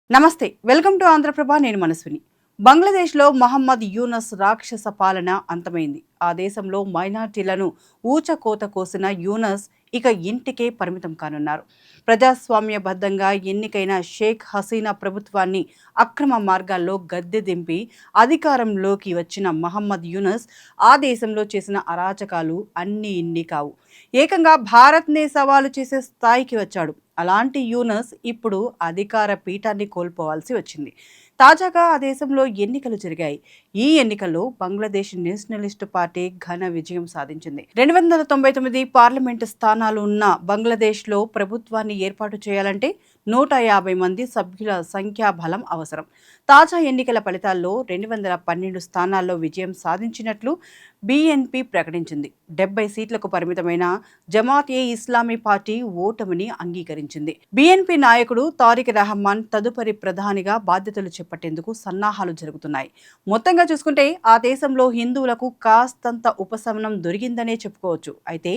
నమస్తే, welcome to Andhraprabha. నేను మనస్విని. బంగ్లాదేశ్లో మహమ్మద్ యూనస్ రాక్షస పాలన అంతమైంది. ఆ దేశంలో మైనార్టీలను ఊచకోత కోసిన యూనస్ ఇక ఇంటికే పరిమితం కానున్నారు. ప్రజాస్వామ్యబద్ధంగా ఎన్నికైన షేక్ హసీనా ప్రభుత్వాన్ని అక్రమ మార్గాల్లో గద్దె దింపి అధికారంలోకి వచ్చిన మహమ్మద్ యూనస్ ఆ దేశంలో చేసిన అరాచకాలు అన్నీ ఇన్ని కావు. ఏకంగా భారత్నే సవాలు చేసే స్థాయికి వచ్చాడు. అలాంటి యూనస్ ఇప్పుడు అధికార పీఠాన్ని కోల్పోవాల్సి వచ్చింది. తాజాగా ఆ దేశంలో ఎన్నికలు జరిగాయి. ఈ ఎన్నికల్లో బంగ్లాదేశ్ నేషనలిస్ట్ పార్టీ ఘన విజయం సాధించింది. 299 పార్లమెంటు స్థానాలు ఉన్న బంగ్లాదేశ్లో ప్రభుత్వాన్ని ఏర్పాటు చేయాలంటే 150 మంది సభ్యుల సంఖ్యాబలం అవసరం. తాజా ఎన్నికల ఫలితాల్లో 212 స్థానాల్లో విజయం సాధించినట్లు బీఎన్పీ ప్రకటించింది. 70 సీట్లకు పరిమితమైన జమాత్-ఏ-ఇస్లామీ పార్టీ ఓటమిని అంగీకరించింది. బీఎన్పీ నాయకుడు తారిక్ రెహమాన్ తదుపరి ప్రధానిగా బాధ్యతలు చేపట్టేందుకు సన్నాహాలు జరుగుతున్నాయి. మొత్తంగా చూసుకుంటే ఆ దేశంలో హిందువులకు కాస్తంత ఉపశమనం దొరికిందనే చెప్పుకోవచ్చు. అయితే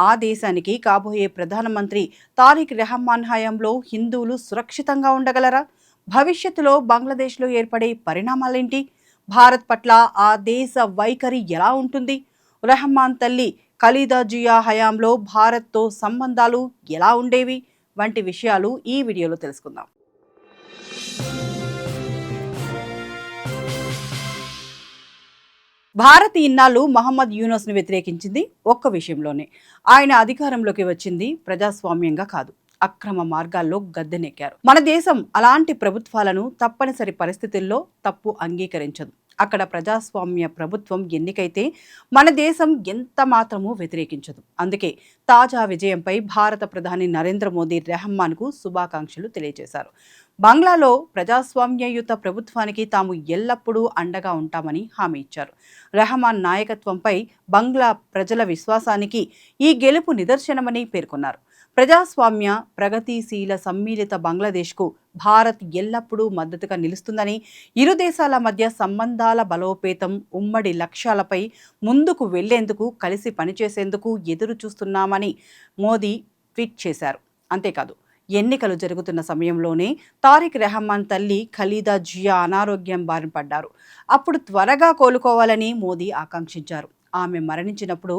ఆ దేశానికి కాబోయే ప్రధానమంత్రి తారిక్ రెహమాన్ హయాంలో హిందువులు సురక్షితంగా ఉండగలరా? భవిష్యత్తులో బంగ్లాదేశ్లో ఏర్పడే పరిణామాలేంటి? భారత్ పట్ల ఆ దేశ వైఖరి ఎలా ఉంటుంది? రెహమాన్ తల్లి ఖలీదా జియా హయాంలో భారత్తో సంబంధాలు ఎలా ఉండేవి వంటి విషయాలు ఈ వీడియోలో తెలుసుకుందాం. భారత్ ఇన్నాళ్ళు మహమ్మద్ యూనస్ను వ్యతిరేకించింది ఒక్క విషయంలోనే. ఆయన అధికారంలోకి వచ్చింది ప్రజాస్వామ్యంగా కాదు, అక్రమ మార్గాల్లో గద్దెనెక్కారు. మన దేశం అలాంటి ప్రభుత్వాలను తప్పనిసరి పరిస్థితుల్లో తప్పు అంగీకరించదు. అక్కడ ప్రజాస్వామ్య ప్రభుత్వం ఎన్నికైతే మన దేశం ఎంత మాత్రమూ వ్యతిరేకించదు. అందుకే తాజా విజయంపై భారత ప్రధాని నరేంద్ర మోదీ రెహమాన్కు శుభాకాంక్షలు తెలియజేశారు. బంగ్లాలో ప్రజాస్వామ్యయుత ప్రభుత్వానికి తాము ఎల్లప్పుడూ అండగా ఉంటామని హామీ ఇచ్చారు. రెహమాన్ నాయకత్వంపై బంగ్లా ప్రజల విశ్వాసానికి ఈ గెలుపు నిదర్శనమని పేర్కొన్నారు. ప్రజాస్వామ్య, ప్రగతిశీల, సమ్మిళిత బంగ్లాదేశ్కు భారత్ ఎల్లప్పుడూ మద్దతుగా నిలుస్తుందని, ఇరు దేశాల మధ్య సంబంధాల బలోపేతం, ఉమ్మడి లక్ష్యాలపై ముందుకు వెళ్లేందుకు, కలిసి పనిచేసేందుకు ఎదురు చూస్తున్నామని మోదీ ట్వీట్ చేశారు. అంతేకాదు, ఎన్నికలు జరుగుతున్న సమయంలోనే తారిక్ రెహమాన్ తల్లి ఖలీదా జియా అనారోగ్యం బారిన పడ్డారు. అప్పుడు త్వరగా కోలుకోవాలని మోదీ ఆకాంక్షించారు. ఆమె మరణించినప్పుడు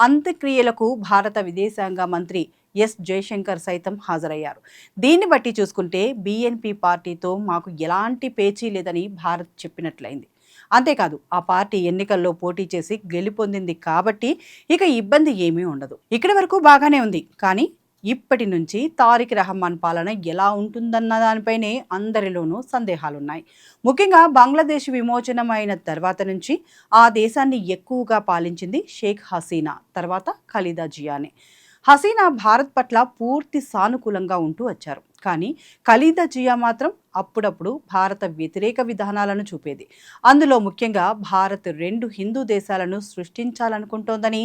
అంత్యక్రియలకు భారత విదేశాంగ మంత్రి ఎస్ జయశంకర్ సైతం హాజరయ్యారు. దీన్ని బట్టి చూసుకుంటే బీఎన్పీ పార్టీతో మాకు ఎలాంటి పేచీ లేదని భారత్ చెప్పినట్లయింది. అంతేకాదు, ఆ పార్టీ ఎన్నికల్లో పోటీ చేసి గెలుపొందింది కాబట్టి ఇక ఇబ్బంది ఏమీ ఉండదు. ఇక్కడి వరకు బాగానే ఉంది. కానీ ఇప్పటి నుంచి తారిక్ రెహమాన్ పాలన ఎలా ఉంటుందన్న దానిపైనే అందరిలోనూ సందేహాలున్నాయి. ముఖ్యంగా బంగ్లాదేశ్ విమోచనం అయిన తర్వాత నుంచి ఆ దేశాన్ని ఎక్కువగా పాలించింది షేక్ హసీనా, తర్వాత ఖలీదా జియానే. హసీనా భారత్ పట్ల పూర్తి సానుకూలంగా ఉంటూ వచ్చారు. కానీ ఖలీదా జియా మాత్రం అప్పుడప్పుడు భారత వ్యతిరేక విధానాలను చూపేది. అందులో ముఖ్యంగా భారత్ 2 హిందూ దేశాలను సృష్టించాలనుకుంటోందని,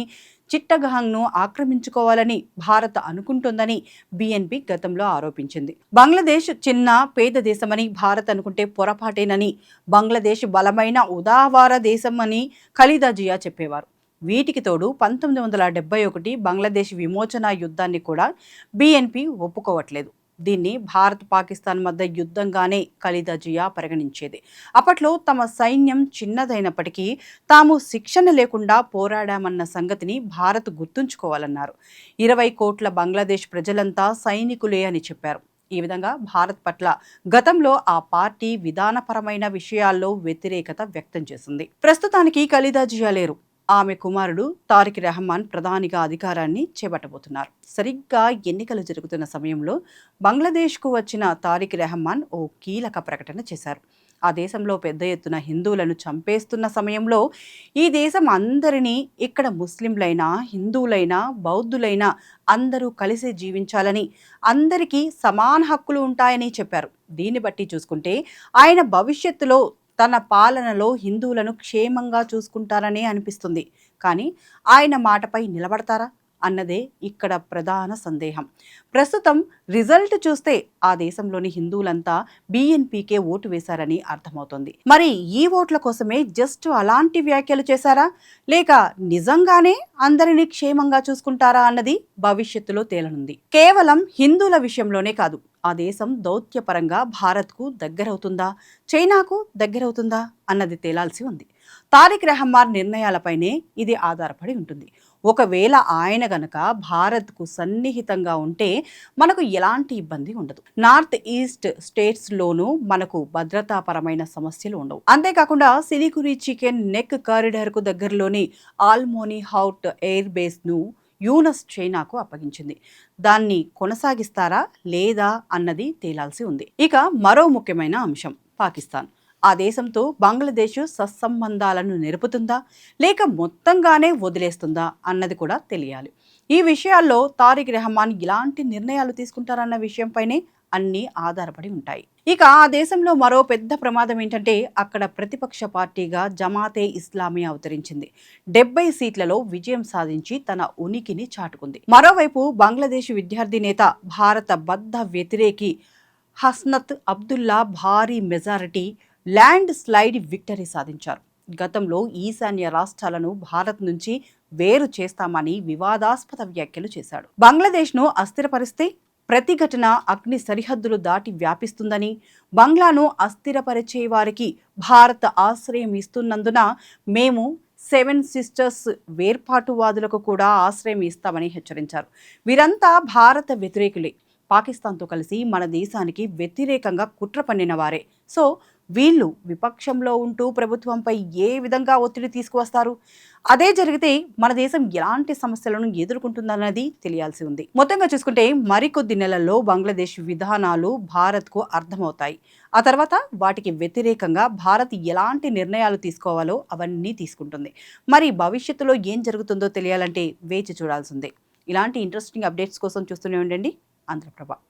చిట్టగాంగ్ను ఆక్రమించుకోవాలని భారత్ అనుకుంటోందని బీఎన్పీ గతంలో ఆరోపించింది. బంగ్లాదేశ్ చిన్న పేద దేశమని భారత్ అనుకుంటే పొరపాటేనని, బంగ్లాదేశ్ బలమైన ఉదావార దేశం అని ఖలీదా జియా చెప్పేవారు. వీటికి తోడు 1971 బంగ్లాదేశ్ విమోచన యుద్ధాన్ని కూడా బీఎన్పీ ఒప్పుకోవట్లేదు. దీన్ని భారత్ పాకిస్తాన్ మధ్య యుద్ధంగానే ఖలీదా జియా పరిగణించేది. అప్పట్లో తమ సైన్యం చిన్నదైనప్పటికీ తాము శిక్షణ లేకుండా పోరాడామన్న సంగతిని భారత్ గుర్తుంచుకోవాలన్నారు. 20 కోట్ల బంగ్లాదేశ్ ప్రజలంతా సైనికులే అని చెప్పారు. ఈ విధంగా భారత్ పట్ల గతంలో ఆ పార్టీ విధానపరమైన విషయాల్లో వ్యతిరేకత వ్యక్తం చేసింది. ప్రస్తుతానికి ఖలీదా జియా లేరు. ఆమె కుమారుడు తారిక్ రెహమాన్ ప్రధానిగా అధికారాన్ని చేపట్టబోతున్నారు. సరిగ్గా ఎన్నికలు జరుగుతున్న సమయంలో బంగ్లాదేశ్కు వచ్చిన తారిక్ రెహమాన్ ఓ కీలక ప్రకటన చేశారు. ఆ దేశంలో పెద్ద ఎత్తున హిందువులను చంపేస్తున్న సమయంలో ఈ దేశం అందరినీ, ఇక్కడ ముస్లింలైనా, హిందువులైనా, బౌద్ధులైనా అందరూ కలిసి జీవించాలని, అందరికీ సమాన హక్కులు ఉంటాయని చెప్పారు. దీన్ని బట్టి చూసుకుంటే ఆయన భవిష్యత్తులో తన పాలనలో హిందువులను క్షేమంగా చూసుకుంటారనే అనిపిస్తుంది. కానీ ఆయన మాటపై నిలబడతారా? అన్నదే ఇక్కడ ప్రధాన సందేహం. ప్రస్తుతం రిజల్ట్ చూస్తే ఆ దేశంలోని హిందువులంతా బీఎన్పీకే ఓటు వేశారని అర్థమవుతోంది. మరి ఈ ఓట్ల కోసమే జస్ట్ అలాంటి వ్యాఖ్యలు చేశారా, లేక నిజంగానే అందరినీ క్షేమంగా చూసుకుంటారా అన్నది భవిష్యత్తులో తేలనుంది. కేవలం హిందువుల విషయంలోనే కాదు, ఆ దేశం దౌత్యపరంగా భారత్కు దగ్గరవుతుందా, చైనాకు దగ్గరవుతుందా అన్నది తేలాల్సి ఉంది. తారిక్ రెహమాన్ నిర్ణయాలపైనే ఇది ఆధారపడి ఉంటుంది. ఒకవేళ ఆయన గనక భారత్కు సన్నిహితంగా ఉంటే మనకు ఎలాంటి ఇబ్బంది ఉండదు. నార్త్ ఈస్ట్ స్టేట్స్లోనూ మనకు భద్రతాపరమైన సమస్యలు ఉండవు. అంతేకాకుండా సిలిగురి చికెన్ నెక్ కారిడార్కు దగ్గరలోని ఆల్మోనీ హౌట్ ఎయిర్ బేస్ను యూనస్ చైనాకు అప్పగించింది. దాన్ని కొనసాగిస్తారా లేదా అన్నది తేలాల్సి ఉంది. ఇక మరో ముఖ్యమైన అంశం పాకిస్తాన్. ఆ దేశంతో బంగ్లాదేశ్ సత్సంబంధాలను నిలుపుతుందా లేక మొత్తంగానే వదిలేస్తుందా అన్నది కూడా తెలియాలి. ఈ విషయాల్లో తారిక్ రెహమాన్ ఇలాంటి నిర్ణయాలు తీసుకుంటారన్న విషయంపైనే అన్నీ ఆధారపడి ఉంటాయి. ఇక ఆ దేశంలో మరో పెద్ద ప్రమాదం ఏంటంటే అక్కడ ప్రతిపక్ష పార్టీగా జమాతే ఇస్లామీ అవతరించింది. 70 సీట్లలో విజయం సాధించి తన ఉనికిని చాటుకుంది. మరోవైపు బంగ్లాదేశ్ విద్యార్థి నేత భారత బద్ధ వ్యతిరేకి హస్నత్ అబ్దుల్లా భారీ మెజారిటీ ల్యాండ్ స్లైడ్ విక్టరీ సాధించారు. గతంలో ఈశాన్య రాష్ట్రాలను భారత్ నుంచి వేరు చేస్తామని వివాదాస్పద వ్యాఖ్యలు చేశాడు. బంగ్లాదేశ్ను అస్థిరపరిస్తే ప్రతిఘటన అగ్ని సరిహద్దులు దాటి వ్యాపిస్తుందని, బంగ్లాను అస్థిరపరిచే వారికి భారత్ ఆశ్రయం ఇస్తున్నందున మేము 7 సిస్టర్స్ వేర్పాటువాదులకు కూడా ఆశ్రయం ఇస్తామని హెచ్చరించారు. వీరంతా భారత వ్యతిరేకులే, పాకిస్తాన్తో కలిసి మన దేశానికి వ్యతిరేకంగా కుట్ర పన్నిన వారే. సో వీళ్ళు విపక్షంలో ఉంటూ ప్రభుత్వంపై ఏ విధంగా ఒత్తిడి తీసుకువస్తారు? అదే జరిగితే మన దేశం ఎలాంటి సమస్యలను ఎదుర్కొంటుందన్నది తెలియాల్సి ఉంది. మొత్తంగా చూసుకుంటే మరికొద్ది నెలల్లో బంగ్లాదేశ్ విధానాలు భారత్కు అర్థమవుతాయి. ఆ తర్వాత వాటికి వ్యతిరేకంగా భారత్ ఎలాంటి నిర్ణయాలు తీసుకోవాలో అవన్నీ తీసుకుంటుంది. మరి భవిష్యత్తులో ఏం జరుగుతుందో తెలియాలంటే వేచి చూడాల్సిందే. ఇలాంటి ఇంట్రెస్టింగ్ అప్డేట్స్ కోసం చూస్తూనే ఉండండి ఆంధ్రప్రభ.